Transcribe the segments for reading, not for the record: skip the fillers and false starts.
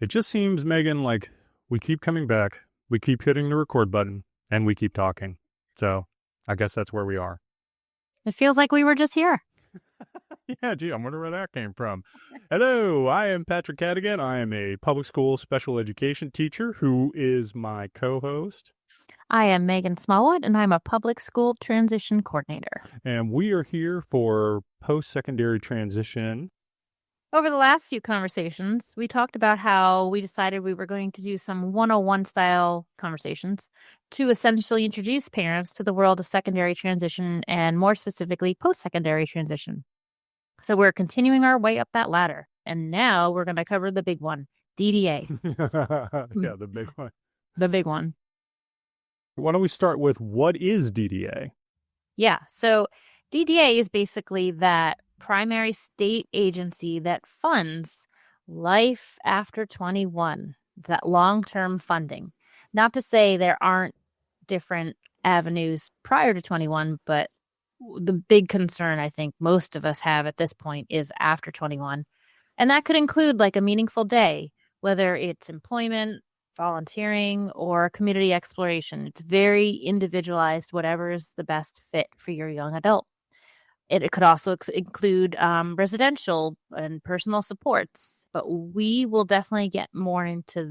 It just seems, Megan, like we keep coming back, we keep hitting the record button, and we keep talking. So I guess that's where we are. It feels like we were just here. Yeah, gee, I wonder where that came from. Hello, I am Patrick Cadigan. I am a public school special education teacher who is my co-host. I am Meghan Smallwood, and I'm a public school transition coordinator. And we are here for post-secondary transition. Over the last few conversations, we talked about how we decided we were going to do some 101 style conversations to essentially introduce parents to the world of secondary transition and more specifically post-secondary transition. So we're continuing our way up that ladder. And now we're going to cover the big one, DDA. Yeah, the big one. The big one. Why don't we start with what is DDA? Yeah. So DDA is basically that primary state agency that funds life after 21, that long-term funding. Not to say there aren't different avenues prior to 21, but the big concern I think most of us have at this point is after 21. And that could include like a meaningful day, whether it's employment, volunteering, or community exploration. It's very individualized, whatever is the best fit for your young adult. It could also include residential and personal supports, but we will definitely get more into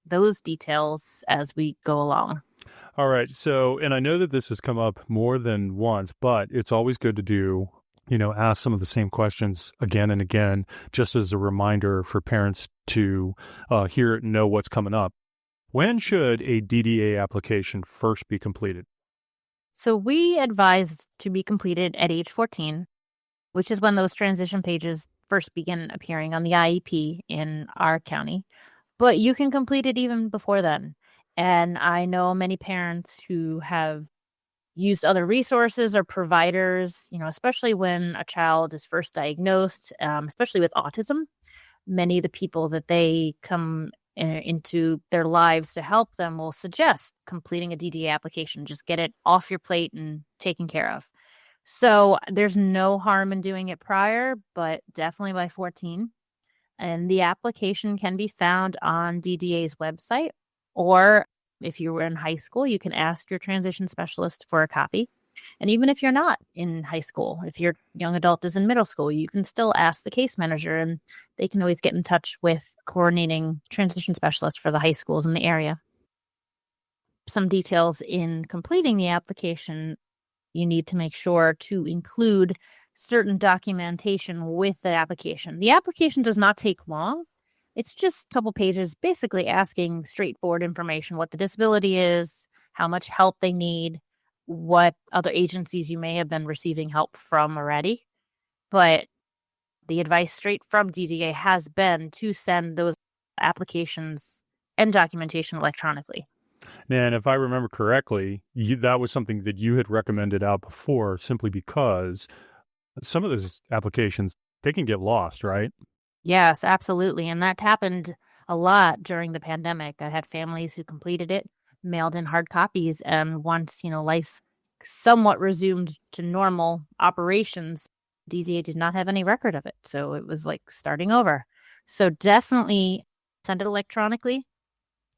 those details as we go along. All right. So, and I know that this has come up more than once, but it's always good to do, ask some of the same questions again and again, just as a reminder for parents to hear it and know what's coming up. When should a DDA application first be completed? So we advise to be completed at age 14, which is when those transition pages first begin appearing on the IEP in our county. But you can complete it even before then. And I know many parents who have used other resources or providers, especially when a child is first diagnosed, especially with autism. Many of the people that they come into their lives to help them will suggest completing a DDA application. Just get it off your plate and taken care of. So there's no harm in doing it prior, but definitely by 14. And the application can be found on DDA's website, or if you were in high school, you can ask your transition specialist for a copy. And even if you're not in high school, if your young adult is in middle school, you can still ask the case manager, and they can always get in touch with coordinating transition specialists for the high schools in the area. Some details in completing the application, you need to make sure to include certain documentation with the application. The application does not take long. It's just a couple pages, basically asking straightforward information, what the disability is, how much help they need, what other agencies you may have been receiving help from already. But the advice straight from DDA has been to send those applications and documentation electronically. And if I remember correctly, that was something that you had recommended out before simply because some of those applications, they can get lost, right? Yes, absolutely. And that happened a lot during the pandemic. I had families who completed it, mailed in hard copies, and once, life somewhat resumed to normal operations, DDA did not have any record of it. So it was like starting over. So definitely send it electronically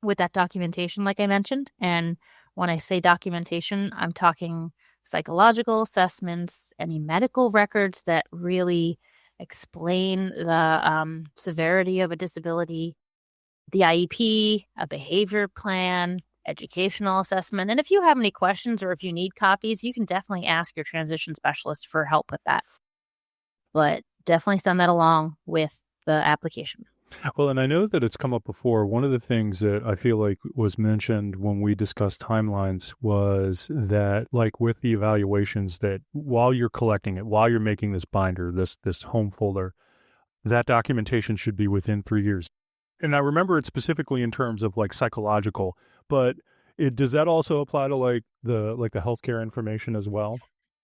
with that documentation, like I mentioned. And when I say documentation, I'm talking psychological assessments, any medical records that really explain the severity of a disability, the IEP, a behavior plan, educational assessment. And if you have any questions or if you need copies, you can definitely ask your transition specialist for help with that. But definitely send that along with the application. Well, and I know that it's come up before. One of the things that I feel like was mentioned when we discussed timelines was that, like with the evaluations, that while you're collecting it, while you're making this binder, this home folder, that documentation should be within 3 years. And I remember it specifically in terms of like psychological, but does that also apply to like the healthcare information as well?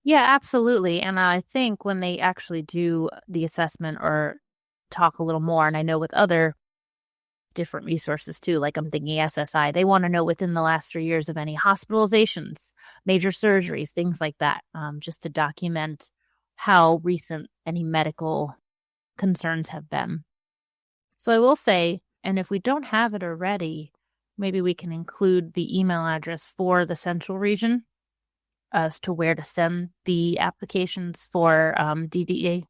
Yeah, absolutely. And I think when they actually do the assessment or talk a little more, and I know with other different resources too, like I'm thinking SSI, they want to know within the last 3 years of any hospitalizations, major surgeries, things like that, just to document how recent any medical concerns have been. So I will say And if we don't have it already, maybe we can include the email address for the central region as to where to send the applications for DDA.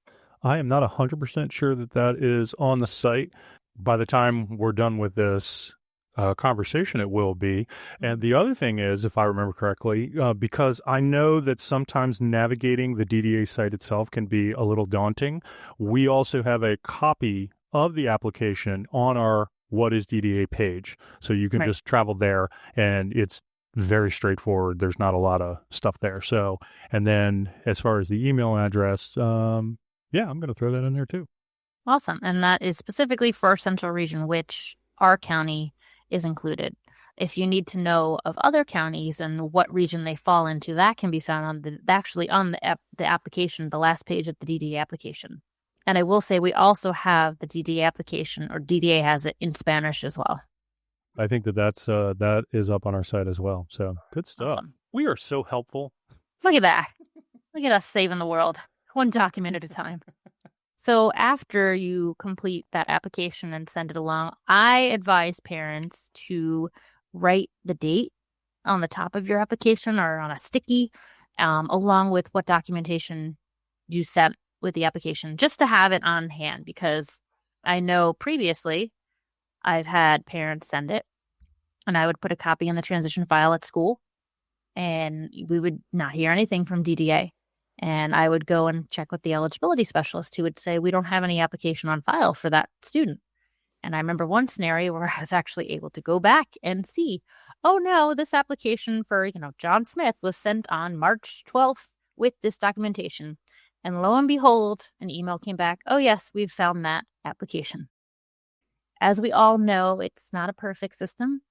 I am not 100% sure that that is on the site. By the time we're done with this conversation, it will be. And the other thing is, if I remember correctly, because I know that sometimes navigating the DDA site itself can be a little daunting, we also have a copy of the application on our What is DDA page. So you can Right. just travel there, and it's very straightforward. There's not a lot of stuff there. So, and then as far as the email address, yeah, I'm going to throw that in there too. Awesome. And that is specifically for Central Region, which our county is included. If you need to know of other counties and what region they fall into, that can be found on the application, the last page of the DDA application. And I will say we also have the DDA application, or DDA has it in Spanish as well. I think that is up on our site as well. So good stuff. Awesome. We are so helpful. Look at that. Look at us saving the world, one document at a time. So after you complete that application and send it along, I advise parents to write the date on the top of your application or on a sticky, along with what documentation you sent with the application, just to have it on hand, because I know previously I've had parents send it and I would put a copy in the transition file at school and we would not hear anything from DDA. And I would go and check with the eligibility specialist who would say, we don't have any application on file for that student. And I remember one scenario where I was actually able to go back and see, oh no, this application for, John Smith was sent on March 12th with this documentation. And lo and behold, an email came back, oh yes, we've found that application. As we all know, it's not a perfect system.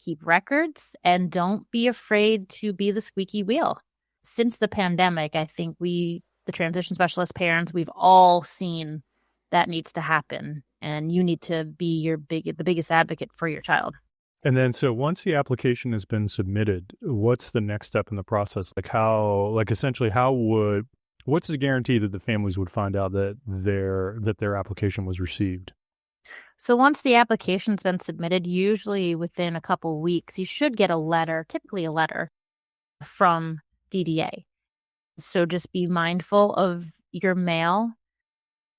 Keep records and don't be afraid to be the squeaky wheel. Since the pandemic, I think the transition specialist parents, we've all seen that needs to happen. And you need to be the biggest advocate for your child. And then, so once the application has been submitted, what's the next step in the process? What's the guarantee that the families would find out that their application was received? So once the application's been submitted, usually within a couple weeks, you should get a letter, typically a letter from DDA. So just be mindful of your mail,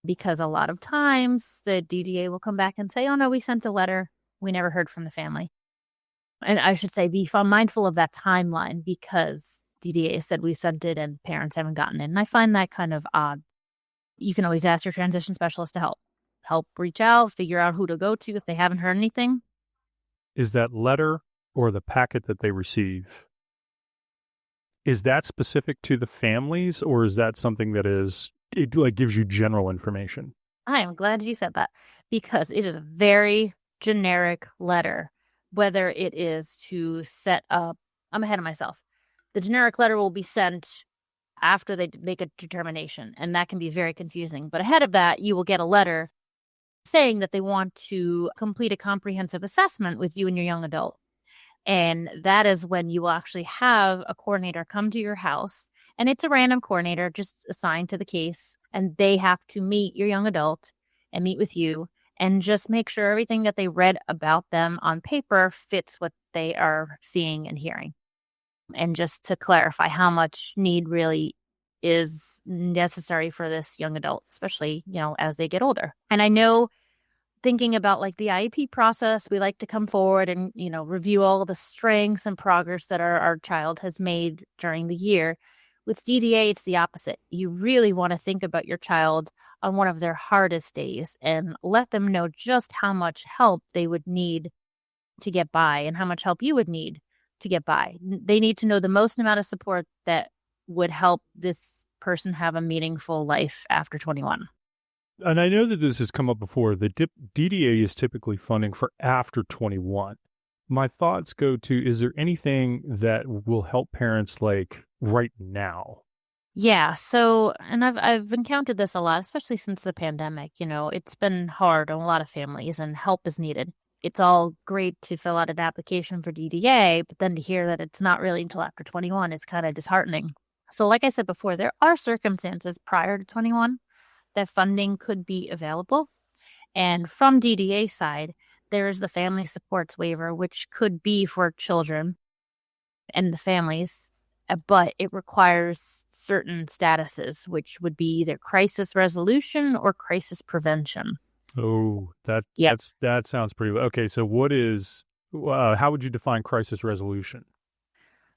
because a lot of times the DDA will come back and say, oh no, we sent a letter. We never heard from the family. And I should say be mindful of that timeline, because DDA said we sent it and parents haven't gotten it. And I find that kind of odd. You can always ask your transition specialist to help reach out, figure out who to go to if they haven't heard anything. Is that letter or the packet that they receive, is that specific to the families, or is that something that gives you general information? I am glad you said that, because it is a very generic letter, whether it is to set up, I'm ahead of myself. The generic letter will be sent after they make a determination, and that can be very confusing. But ahead of that, you will get a letter saying that they want to complete a comprehensive assessment with you and your young adult. And that is when you will actually have a coordinator come to your house, and it's a random coordinator just assigned to the case, and they have to meet your young adult and meet with you and just make sure everything that they read about them on paper fits what they are seeing and hearing. And just to clarify how much need really is necessary for this young adult, especially, as they get older. And I know, thinking about like the IEP process, we like to come forward and, review all of the strengths and progress that our child has made during the year. With DDA, it's the opposite. You really want to think about your child on one of their hardest days and let them know just how much help they would need to get by and how much help you would need to get by. They need to know the most amount of support that would help this person have a meaningful life after 21. And I know that this has come up before. The DDA is typically funding for after 21. My thoughts go to, is there anything that will help parents like right now? Yeah. So, and I've encountered this a lot, especially since the pandemic. It's been hard on a lot of families and help is needed. It's all great to fill out an application for DDA, but then to hear that it's not really until after 21 is kind of disheartening. So like I said before, there are circumstances prior to 21 that funding could be available. And from DDA side, there is the family supports waiver, which could be for children and the families, but it requires certain statuses, which would be either crisis resolution or crisis prevention. Oh, Yep. that sounds pretty okay. So how would you define crisis resolution?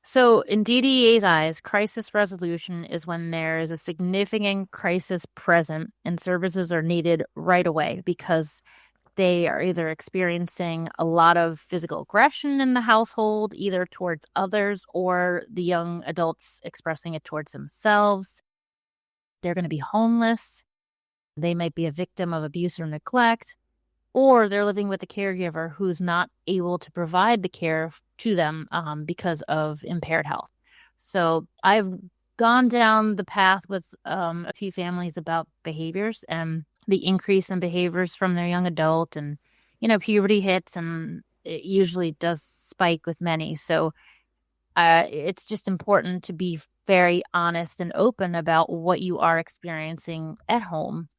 So, in DDA's eyes, crisis resolution is when there is a significant crisis present and services are needed right away because they are either experiencing a lot of physical aggression in the household, either towards others or the young adults expressing it towards themselves. They're going to be homeless. They might be a victim of abuse or neglect, or they're living with a caregiver who's not able to provide the care to them because of impaired health. So I've gone down the path with a few families about behaviors and the increase in behaviors from their young adult, and puberty hits and it usually does spike with many. So it's just important to be very honest and open about what you are experiencing at home,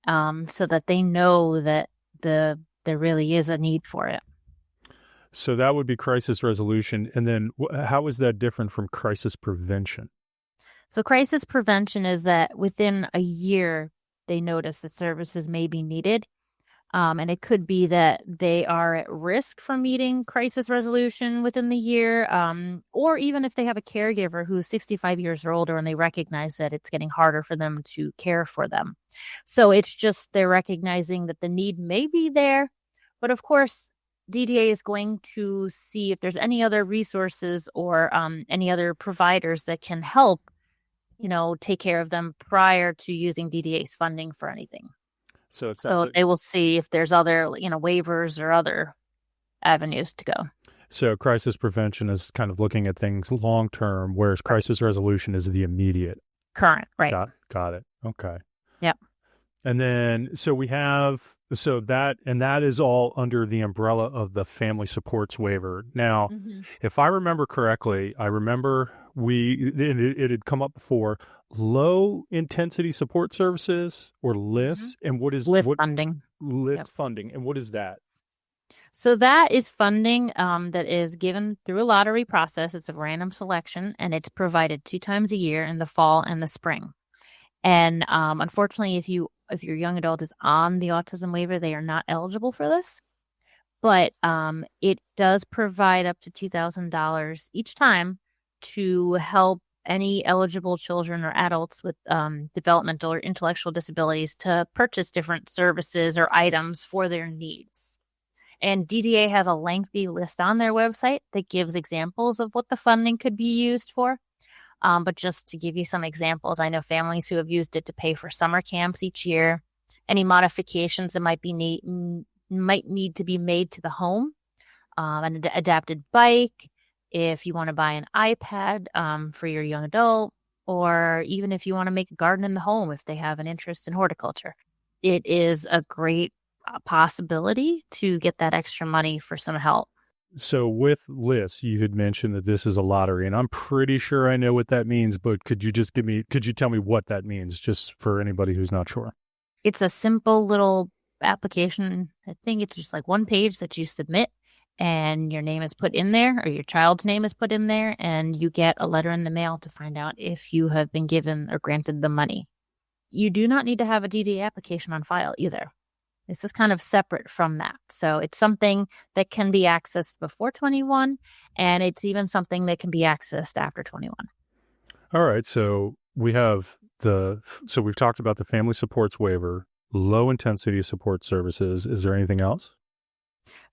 so that they know that there really is a need for it. So that would be crisis resolution. And then how is that different from crisis prevention? So crisis prevention is that within a year, they notice that services may be needed. And it could be that they are at risk for meeting crisis resolution within the year, or even if they have a caregiver who's 65 years or older and they recognize that it's getting harder for them to care for them. So it's just they're recognizing that the need may be there. But of course, DDA is going to see if there's any other resources or any other providers that can help, take care of them prior to using DDA's funding for anything. So They will see if there's other, waivers or other avenues to go. So crisis prevention is kind of looking at things long term, whereas crisis resolution is the immediate. Current, right. Got it. Okay. Yep. And then that is all under the umbrella of the family supports waiver. Now, if I remember correctly, it had come up before, low intensity support services or LIS. And what is LIS funding? LIS funding. And what is that? So that is funding that is given through a lottery process. It's a random selection, and it's provided 2 times a year in the fall and the spring. And unfortunately, if your young adult is on the autism waiver, they are not eligible for this. But it does provide up to $2,000 each time to help any eligible children or adults with developmental or intellectual disabilities to purchase different services or items for their needs. And DDA has a lengthy list on their website that gives examples of what the funding could be used for. But just to give you some examples, I know families who have used it to pay for summer camps each year, any modifications that might need to be made to the home, an adapted bike, if you want to buy an iPad for your young adult, or even if you want to make a garden in the home if they have an interest in horticulture. It is a great possibility to get that extra money for some help. So with LIS, you had mentioned that this is a lottery, and I'm pretty sure I know what that means, but could you tell me what that means, just for anybody who's not sure? It's a simple little application. I think it's just like one page that you submit, and your name is put in there, or your child's name is put in there, and you get a letter in the mail to find out if you have been given or granted the money. You do not need to have a DDA application on file either. This is kind of separate from that. So it's something that can be accessed before 21, and it's even something that can be accessed after 21. All right. So we've talked about the family supports waiver, low intensity support services. Is there anything else?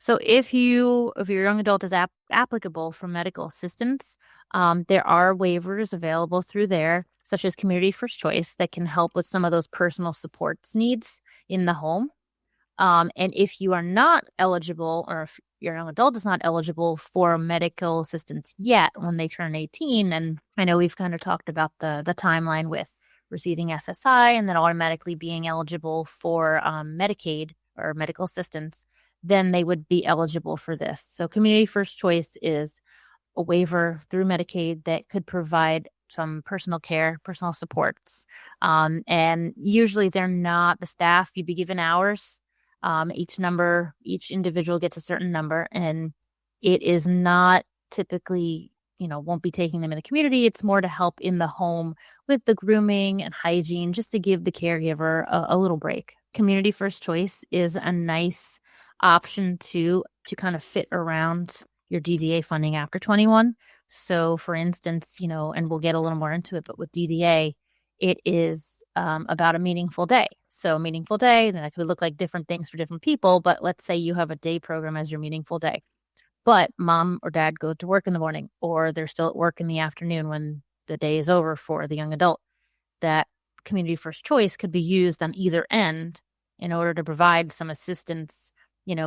So if your young adult is applicable for medical assistance, there are waivers available through there, such as Community First Choice, that can help with some of those personal supports needs in the home. And if you are not eligible, or if your young adult is not eligible for medical assistance yet when they turn 18, and I know we've kind of talked about the timeline with receiving SSI and then automatically being eligible for Medicaid or medical assistance, then they would be eligible for this. So Community First Choice is a waiver through Medicaid that could provide some personal care, personal supports. And usually they're not the staff. You'd be given hours Each individual gets a certain number, and it is not typically, won't be taking them in the community. It's more to help in the home with the grooming and hygiene, just to give the caregiver a little break. Community first choice is a nice option to kind of fit around your DDA funding after 21. So for instance, and we'll get a little more into it, but with DDA, it is about a meaningful day. So a meaningful day, then that could look like different things for different people, but let's say you have a day program as your meaningful day. But mom or dad go to work in the morning, or they're still at work in the afternoon when the day is over for the young adult. That community first choice could be used on either end in order to provide some assistance,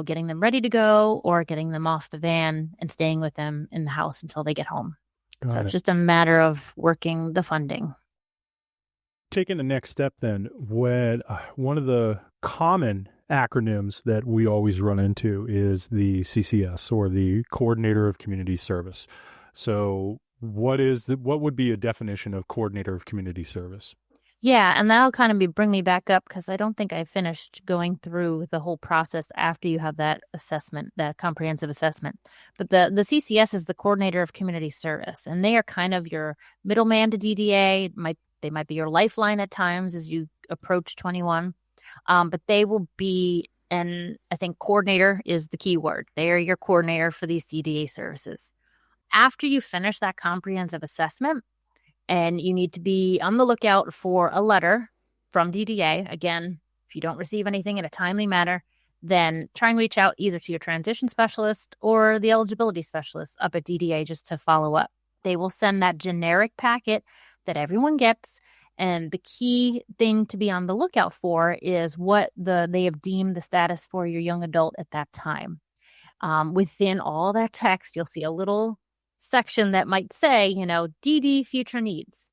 getting them ready to go or getting them off the van and staying with them in the house until they get home. So it's just a matter of working the funding. Taking the next step then, when one of the common acronyms that we always run into is the CCS, or the Coordinator of Community Service. So what would be a definition of Coordinator of Community Service? Yeah, and that'll kind of bring me back up, because I don't think I finished going through the whole process after you have that assessment, that comprehensive assessment. But the CCS is the Coordinator of Community Service, and they are kind of your middleman to DDA. They might be your lifeline at times as you approach 21, but they will be, and I think coordinator is the key word. They are your coordinator for these DDA services. After you finish that comprehensive assessment, and you need to be on the lookout for a letter from DDA. Again, if you don't receive anything in a timely manner, then try and reach out either to your transition specialist or the eligibility specialist up at DDA just to follow up. They will send that generic packet that everyone gets. And the key thing to be on the lookout for is what they have deemed the status for your young adult at that time. Within all that text, you'll see a little section that might say, DD future needs,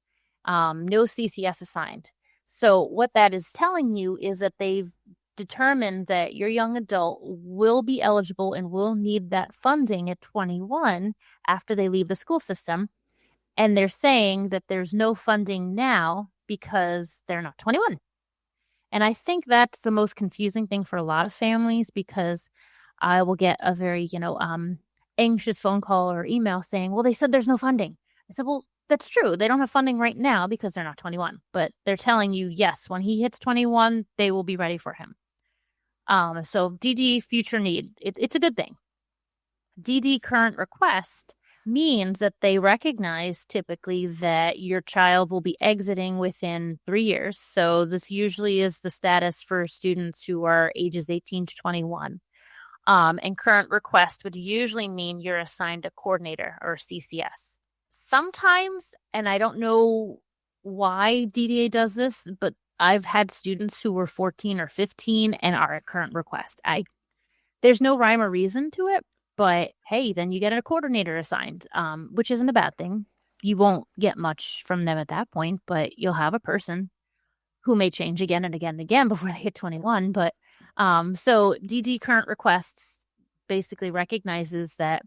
no CCS assigned. So what that is telling you is that they've determined that your young adult will be eligible and will need that funding at 21 after they leave the school system. And they're saying that there's no funding now because they're not 21. And I think that's the most confusing thing for a lot of families, because I will get a very, anxious phone call or email saying, well, they said there's no funding. I said, well, that's true. They don't have funding right now because they're not 21. But they're telling you, yes, when he hits 21, they will be ready for him. So DD future need, it's a good thing. DD current request means that they recognize typically that your child will be exiting within 3 years. So this usually is the status for students who are ages 18 to 21. And current request would usually mean you're assigned a coordinator or CCS. Sometimes, and I don't know why DDA does this, but I've had students who were 14 or 15 and are at current request. There's no rhyme or reason to it. But hey, then you get a coordinator assigned, which isn't a bad thing. You won't get much from them at that point, but you'll have a person who may change again and again and again before they hit 21. But so DD current requests basically recognizes that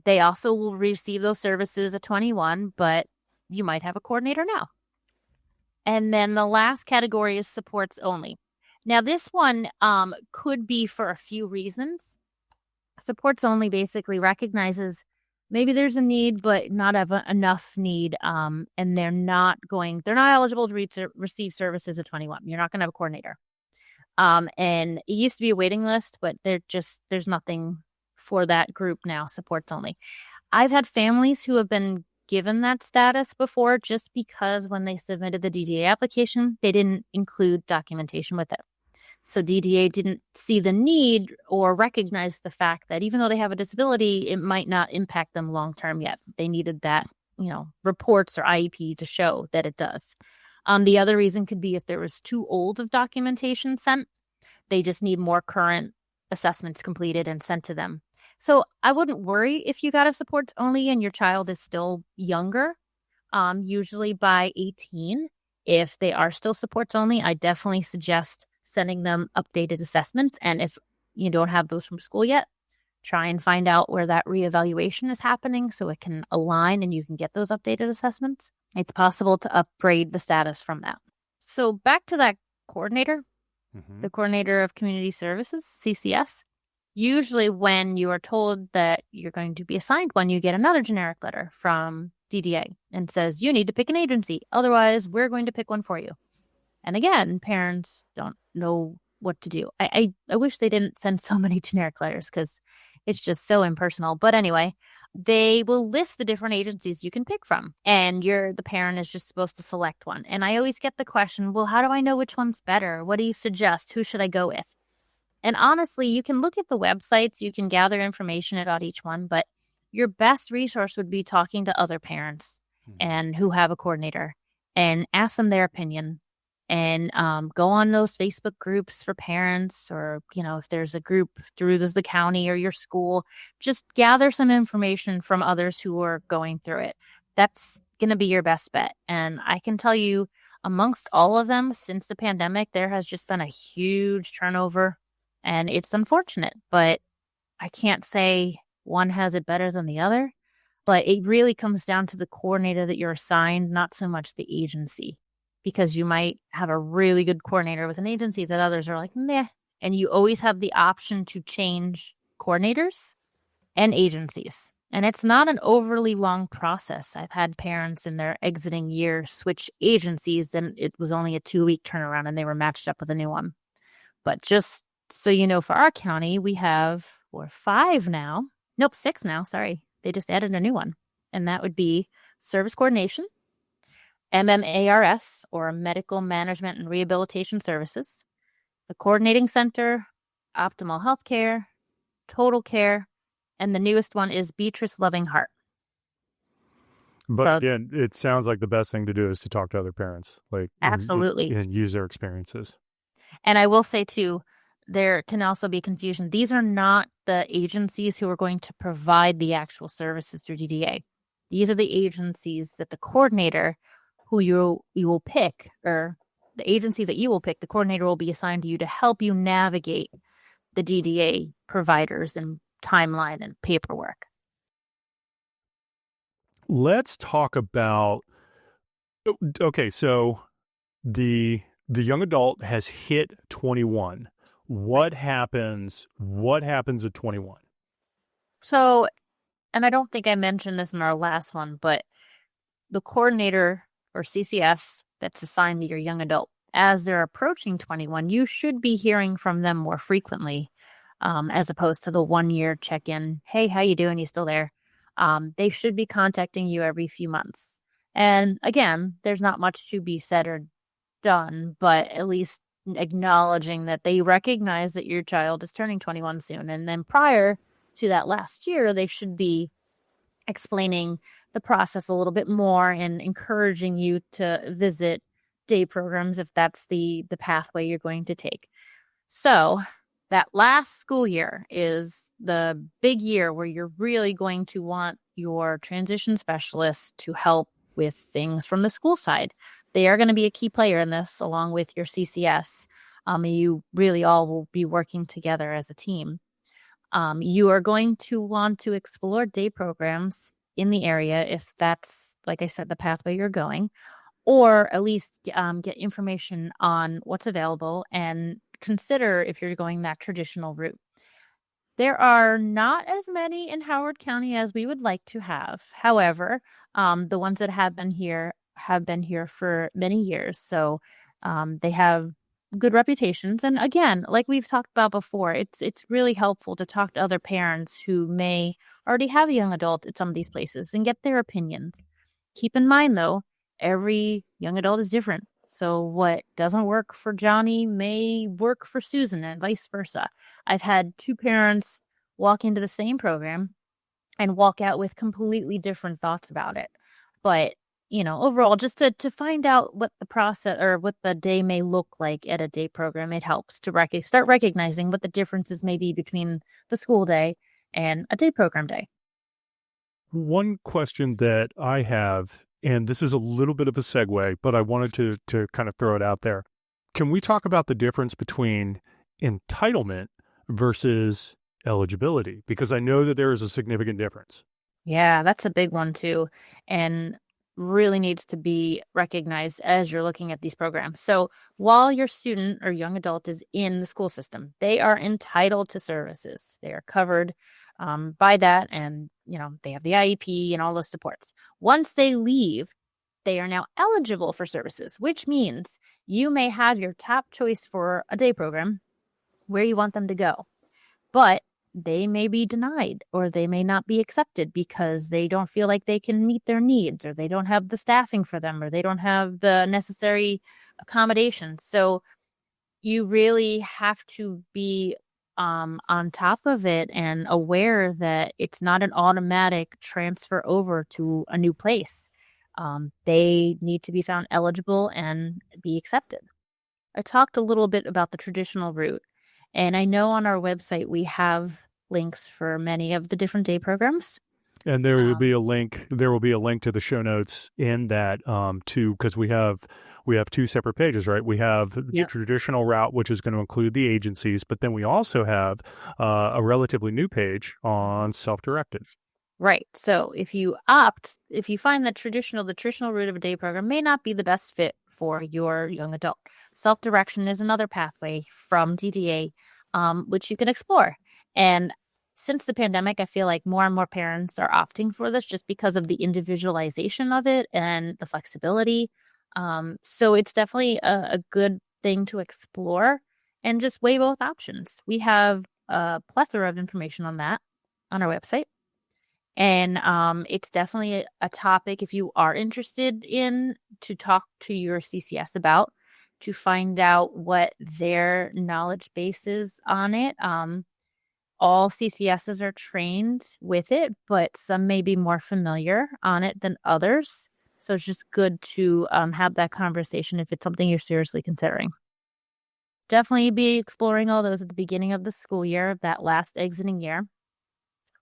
they also will receive those services at 21, but you might have a coordinator now. And then the last category is supports only. Now, this one could be for a few reasons. Supports only basically recognizes maybe there's a need, but not enough need, and they're not eligible to receive services at 21. You're not going to have a coordinator. And it used to be a waiting list, but there's nothing for that group now, supports only. I've had families who have been given that status before just because when they submitted the DDA application, they didn't include documentation with it. So DDA didn't see the need or recognize the fact that even though they have a disability, it might not impact them long-term yet. They needed that, reports or IEP to show that it does. The other reason could be if there was too old of documentation sent, they just need more current assessments completed and sent to them. So I wouldn't worry if you got a supports only and your child is still younger, usually by 18. If they are still supports only, I definitely suggest sending them updated assessments. And if you don't have those from school yet, try and find out where that reevaluation is happening so it can align and you can get those updated assessments. It's possible to upgrade the status from that. So back to that coordinator. Mm-hmm. the coordinator of community services, CCS. Usually when you are told that you're going to be assigned one, you get another generic letter from DDA and says, you need to pick an agency. Otherwise, we're going to pick one for you. And again, parents don't know what to do. I wish they didn't send so many generic letters because it's just so impersonal. But anyway, they will list the different agencies you can pick from, and the parent is just supposed to select one. And I always get the question, well, how do I know which one's better? What do you suggest? Who should I go with? And honestly, you can look at the websites, you can gather information about each one, but your best resource would be talking to other parents and who have a coordinator and ask them their opinion, and go on those Facebook groups for parents, or, if there's a group through the county or your school, just gather some information from others who are going through it. That's going to be your best bet. And I can tell you, amongst all of them, since the pandemic, there has just been a huge turnover, and it's unfortunate, but I can't say one has it better than the other. But it really comes down to the coordinator that you're assigned, not so much the agency, because you might have a really good coordinator with an agency that others are like, meh. And you always have the option to change coordinators and agencies. And it's not an overly long process. I've had parents in their exiting year switch agencies, and it was only a 2-week turnaround and they were matched up with a new one. But just so you know, for our county, we're 5 now. Nope, 6 now. Sorry. They just added a new one. And that would be service coordination, MMARS, or Medical Management and Rehabilitation Services, the coordinating center, optimal healthcare, total care, and the newest one is Beatrice Loving Heart. But again, it sounds like the best thing to do is to talk to other parents, absolutely, and use their experiences. And I will say too, there can also be confusion. These are not the agencies who are going to provide the actual services through DDA. These are the agencies that the coordinator who you will pick, or the agency that you will pick, the coordinator will be assigned to you to help you navigate the DDA providers and timeline and paperwork. Let's talk about, okay, so the young adult has hit 21. What happens at 21? So, and I don't think I mentioned this in our last one, but the coordinator or CCS that's assigned to your young adult, as they're approaching 21, you should be hearing from them more frequently, as opposed to the 1-year check-in. Hey, how you doing? You still there? They should be contacting you every few months. And again, there's not much to be said or done, but at least acknowledging that they recognize that your child is turning 21 soon. And then prior to that last year, they should be explaining the process a little bit more and encouraging you to visit day programs if that's the pathway you're going to take. So that last school year is the big year where you're really going to want your transition specialists to help with things from the school side. They are going to be a key player in this, along with your CCS. You really all will be working together as a team. You are going to want to explore day programs in the area if that's, like I said, the pathway you're going, or at least get information on what's available and consider if you're going that traditional route. There are not as many in Howard County as we would like to have. However, the ones that have been here for many years. So they have good reputations. And again, like we've talked about before, it's really helpful to talk to other parents who may already have a young adult at some of these places and get their opinions. Keep in mind, though, every young adult is different. So what doesn't work for Johnny may work for Susan, and vice versa. I've had 2 parents walk into the same program and walk out with completely different thoughts about it. But, overall, just to find out what the process or what the day may look like at a day program, it helps to start recognizing what the differences may be between the school day and a day program day. One question that I have, and this is a little bit of a segue, but I wanted to kind of throw it out there. Can we talk about the difference between entitlement versus eligibility? Because I know that there is a significant difference. Yeah, that's a big one too. And really needs to be recognized as you're looking at these programs. So while your student or young adult is in the school system, they are entitled to services. They are covered by that, and they have the IEP and all those supports. Once they leave, they are now eligible for services, which means you may have your top choice for a day program where you want them to go, but they may be denied or they may not be accepted because they don't feel like they can meet their needs, or they don't have the staffing for them, or they don't have the necessary accommodations. So you really have to be on top of it and aware that it's not an automatic transfer over to a new place. They need to be found eligible and be accepted. I talked a little bit about the traditional route, and I know on our website we have links for many of the different day programs. And there will be a link. There will be a link to the show notes in that too, because we have two separate pages, right? We have the traditional route, which is going to include the agencies, but then we also have a relatively new page on self-directed. Right. So if you find that the traditional route of a day program may not be the best fit for your young adult, self-direction is another pathway from DDA, which you can explore. And since the pandemic, I feel like more and more parents are opting for this just because of the individualization of it and the flexibility. So it's definitely a good thing to explore and just weigh both options. We have a plethora of information on that on our website. And it's definitely a topic, if you are interested in, to talk to your CCS about, to find out what their knowledge base is on it. All CCSs are trained with it, but some may be more familiar on it than others. So it's just good to have that conversation if it's something you're seriously considering. Definitely be exploring all those at the beginning of the school year, that last exiting year.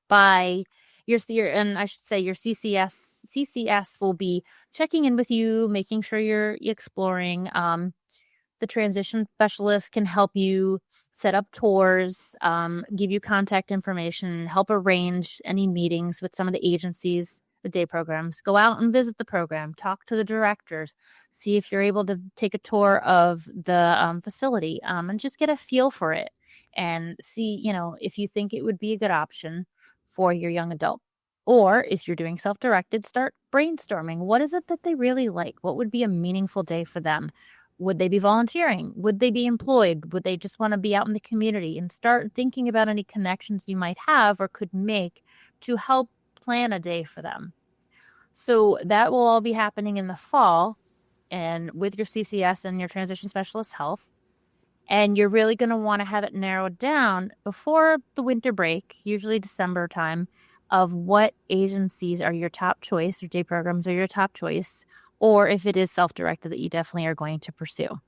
By and I should say your CCS will be checking in with you, making sure you're exploring. The transition specialist can help you set up tours, give you contact information, help arrange any meetings with some of the agencies, the day programs. Go out and visit the program, talk to the directors, see if you're able to take a tour of the facility, and just get a feel for it and see, if you think it would be a good option for your young adult. Or if you're doing self-directed, start brainstorming. What is it that they really like? What would be a meaningful day for them? Would they be volunteering? Would they be employed? Would they just want to be out in the community? And start thinking about any connections you might have or could make to help plan a day for them. So that will all be happening in the fall and with your CCS and your transition specialist health. And you're really going to want to have it narrowed down before the winter break, usually December time, of what agencies are your top choice or day programs are your top choice, or if it is self-directed that you definitely are going to pursue.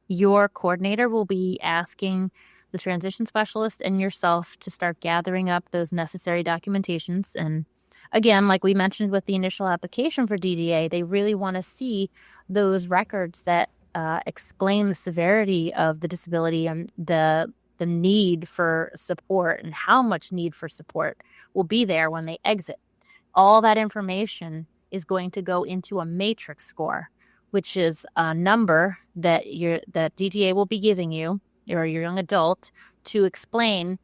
Your coordinator will be asking the transition specialist and yourself to start gathering up those necessary documentations. And again, like we mentioned with the initial application for DDA, they really want to see those records that explain the severity of the disability and the need for support and how much need for support will be there when they exit. All that information is going to go into a matrix score, which is a number that DDA will be giving you or your young adult to explain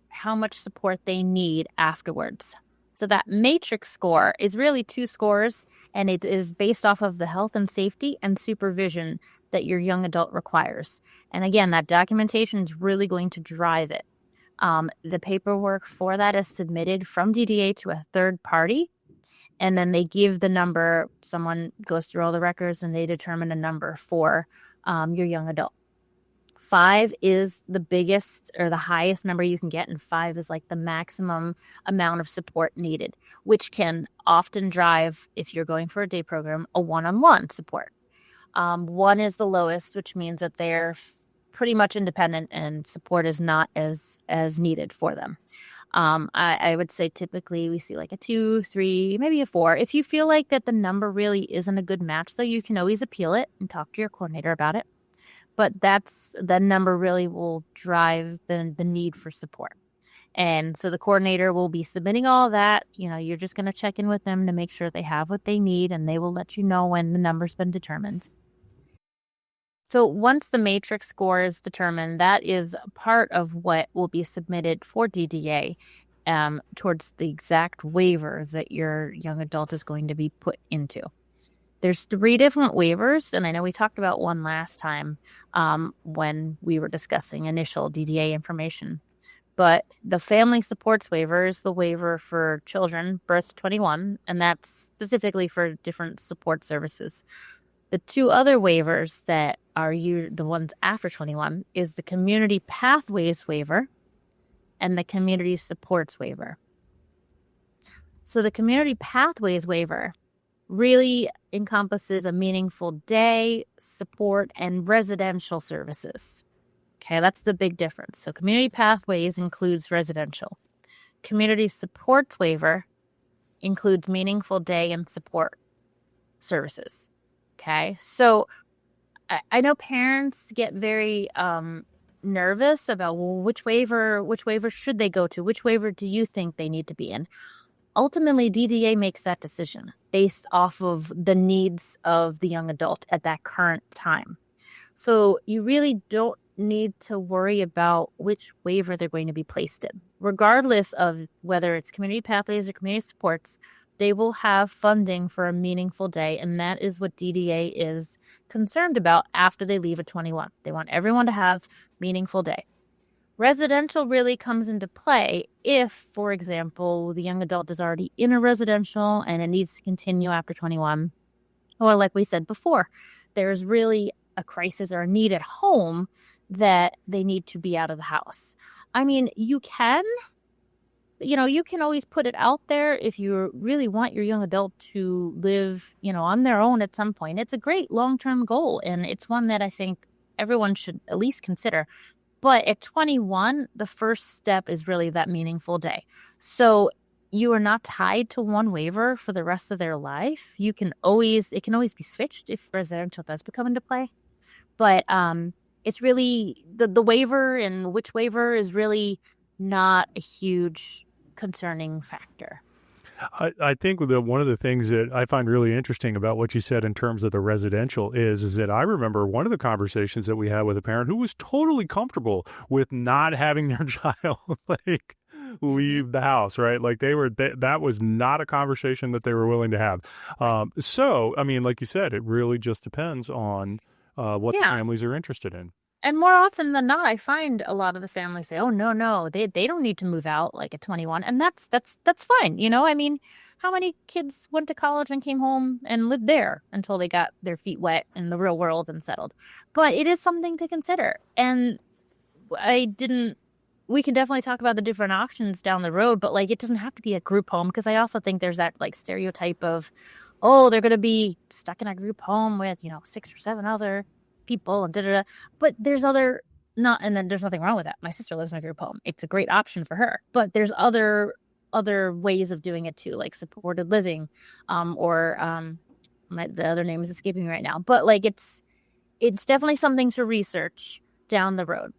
how much support they need afterwards. So that matrix score is really 2 scores, and it is based off of the health and safety and supervision that your young adult requires. And again, that documentation is really going to drive it. The paperwork for that is submitted from DDA to a third party, and then they give the number. Someone goes through all the records, and they determine a number for your young adult. 5 is the biggest or the highest number you can get, and 5 is like the maximum amount of support needed, which can often drive, if you're going for a day program, a one-on-one support. 1 is the lowest, which means that they're pretty much independent and support is not as needed for them. I would say typically we see like a 2, 3, maybe a 4. If you feel like that the number really isn't a good match, though, you can always appeal it and talk to your coordinator about it. But that number really will drive the need for support. And so the coordinator will be submitting all that. You're just going to check in with them to make sure they have what they need, and they will let you know when the number's been determined. So once the matrix score is determined, that is part of what will be submitted for DDA towards the exact waiver that your young adult is going to be put into. There's 3 different waivers, and I know we talked about one last time when we were discussing initial DDA information. But the family supports waiver is the waiver for children birth to 21, and that's specifically for different support services. The 2 other waivers that are the ones after 21 is the community pathways waiver and the community supports waiver. So the community pathways waiver really encompasses a meaningful day, support, and residential services. Okay, that's the big difference. So community pathways includes residential. Community supports waiver includes meaningful day and support services. Okay, so I know parents get very nervous about, well, which waiver should they go to? Which waiver do you think they need to be in? Ultimately, DDA makes that decision based off of the needs of the young adult at that current time. So you really don't need to worry about which waiver they're going to be placed in. Regardless of whether it's community pathways or community supports, they will have funding for a meaningful day, and that is what DDA is concerned about after they leave at 21. They want everyone to have meaningful day. Residential really comes into play if, for example, the young adult is already in a residential and it needs to continue after 21. Or like we said before, there's really a crisis or a need at home that they need to be out of the house. I mean, you can always put it out there if you really want your young adult to live, on their own at some point. It's a great long-term goal, and it's one that I think everyone should at least consider. But at 21, the first step is really that meaningful day. So you are not tied to one waiver for the rest of their life. It can always be switched if residential does become into play. But it's really the waiver and which waiver is really not a huge concerning factor. I think one of the things that I find really interesting about what you said in terms of the residential is that I remember one of the conversations that we had with a parent who was totally comfortable with not having their child leave the house, right? Like that was not a conversation that they were willing to have. So, I mean, like you said, it really just depends on what the families are interested in. And more often than not, I find a lot of the families say, "Oh, no, they don't need to move out like at 21," and that's fine. I mean, how many kids went to college and came home and lived there until they got their feet wet in the real world and settled? But it is something to consider, and we can definitely talk about the different options down the road. But it doesn't have to be a group home, because I also think there's that stereotype of, oh, they're going to be stuck in a group home with 6 or 7 other people and da-da-da. But there's and then there's nothing wrong with that. My sister lives in a group home. It's a great option for her. But there's other ways of doing it too, like supported living, or the other name is escaping me right now. But it's definitely something to research down the road,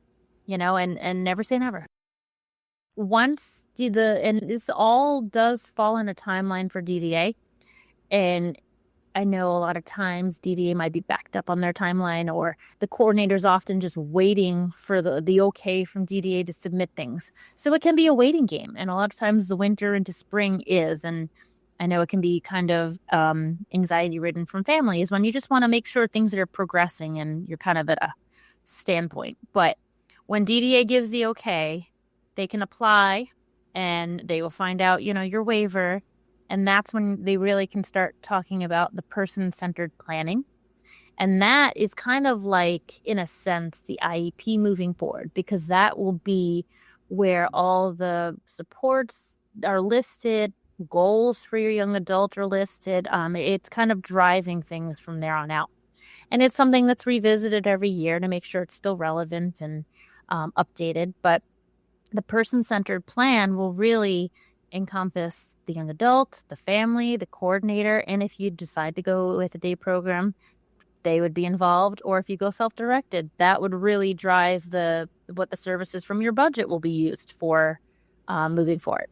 and never say never. Once and this all does fall in a timeline for DDA, and I know a lot of times DDA might be backed up on their timeline, or the coordinator's often just waiting for the okay from DDA to submit things. So it can be a waiting game. And a lot of times the winter into spring is, and I know it can be kind of anxiety ridden from families when you just want to make sure things are progressing and you're kind of at a standpoint. But when DDA gives the okay, they can apply and they will find out, your waiver. And that's when they really can start talking about the person-centered planning. And that is kind of like, in a sense, the IEP moving forward, because that will be where all the supports are listed, goals for your young adult are listed. It's kind of driving things from there on out. And it's something that's revisited every year to make sure it's still relevant and updated. But the person-centered plan will really encompass the young adult, the family, the coordinator, and if you decide to go with a day program, they would be involved. Or if you go self-directed, that would really drive what the services from your budget will be used for moving forward.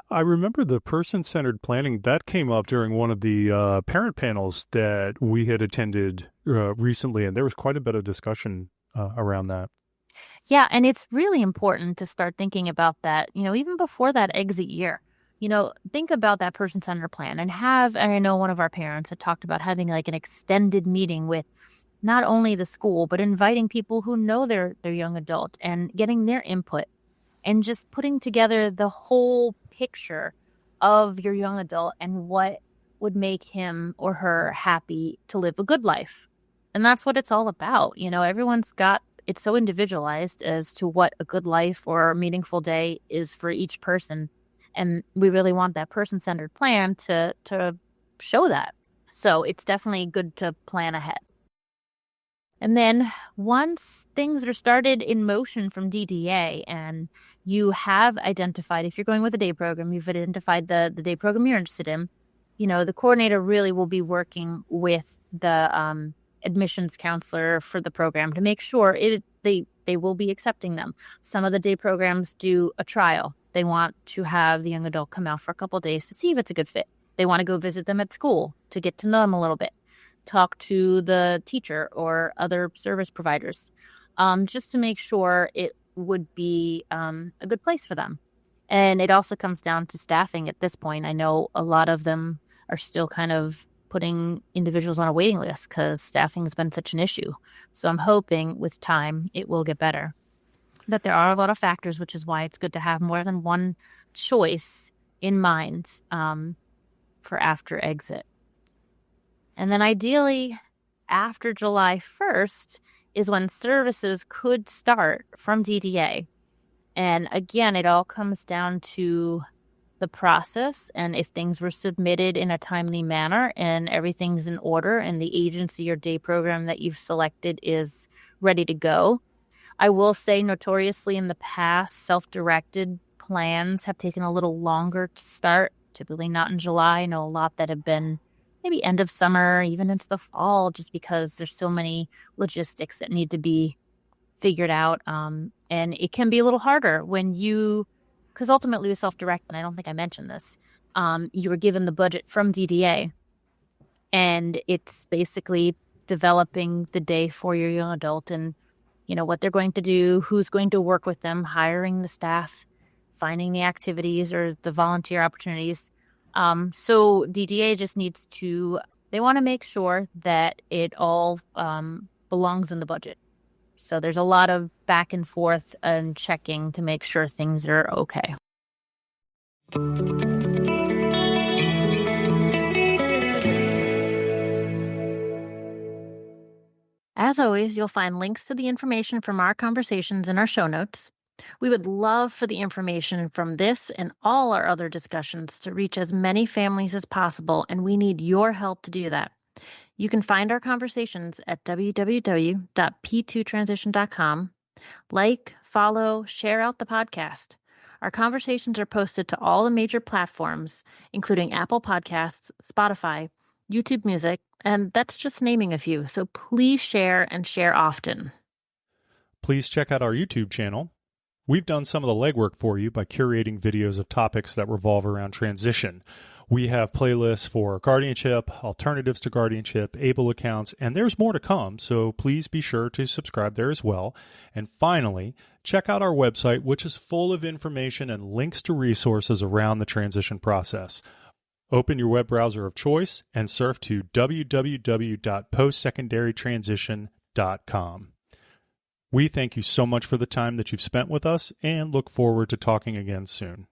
I remember the person-centered planning that came up during one of the parent panels that we had attended recently, and there was quite a bit of discussion around that. Yeah, and it's really important to start thinking about that, even before that exit year. Think about that person-centered plan and I know one of our parents had talked about having like an extended meeting with not only the school, but inviting people who know their young adult and getting their input and just putting together the whole picture of your young adult and what would make him or her happy to live a good life. And that's what it's all about. It's so individualized as to what a good life or a meaningful day is for each person. And we really want that person-centered plan to show that. So it's definitely good to plan ahead. And then once things are started in motion from DDA and you have identified, if you're going with a day program, you've identified the day program you're interested in, the coordinator really will be working with the admissions counselor for the program to make sure they will be accepting them. Some of the day programs do a trial. They want to have the young adult come out for a couple of days to see if it's a good fit. They want to go visit them at school to get to know them a little bit, talk to the teacher or other service providers, just to make sure it would be a good place for them. And it also comes down to staffing at this point. I know a lot of them are still kind of putting individuals on a waiting list because staffing has been such an issue. So I'm hoping with time it will get better. But there are a lot of factors, which is why it's good to have more than one choice in mind for after exit. And then ideally, after July 1st is when services could start from DDA. And again, it all comes down to the process and if things were submitted in a timely manner and everything's in order and the agency or day program that you've selected is ready to go. I will say notoriously in the past, self-directed plans have taken a little longer to start, typically not in July. I know a lot that have been maybe end of summer, even into the fall, just because there's so many logistics that need to be figured out. And it can be a little harder because ultimately with self-directed, I don't think I mentioned this, you were given the budget from DDA, and it's basically developing the day for your young adult and, what they're going to do, who's going to work with them, hiring the staff, finding the activities or the volunteer opportunities. So DDA just they want to make sure that it all belongs in the budget. So there's a lot of back and forth and checking to make sure things are okay. As always, you'll find links to the information from our conversations in our show notes. We would love for the information from this and all our other discussions to reach as many families as possible, and we need your help to do that. You can find our conversations at www.p2transition.com. Like, follow, share out the podcast. Our conversations are posted to all the major platforms, including Apple Podcasts, Spotify, YouTube Music, and that's just naming a few. So please share and share often. Please check out our YouTube channel. We've done some of the legwork for you by curating videos of topics that revolve around transition. We have playlists for guardianship, alternatives to guardianship, ABLE accounts, and there's more to come, so please be sure to subscribe there as well. And finally, check out our website, which is full of information and links to resources around the transition process. Open your web browser of choice and surf to www.postsecondarytransition.com. We thank you so much for the time that you've spent with us and look forward to talking again soon.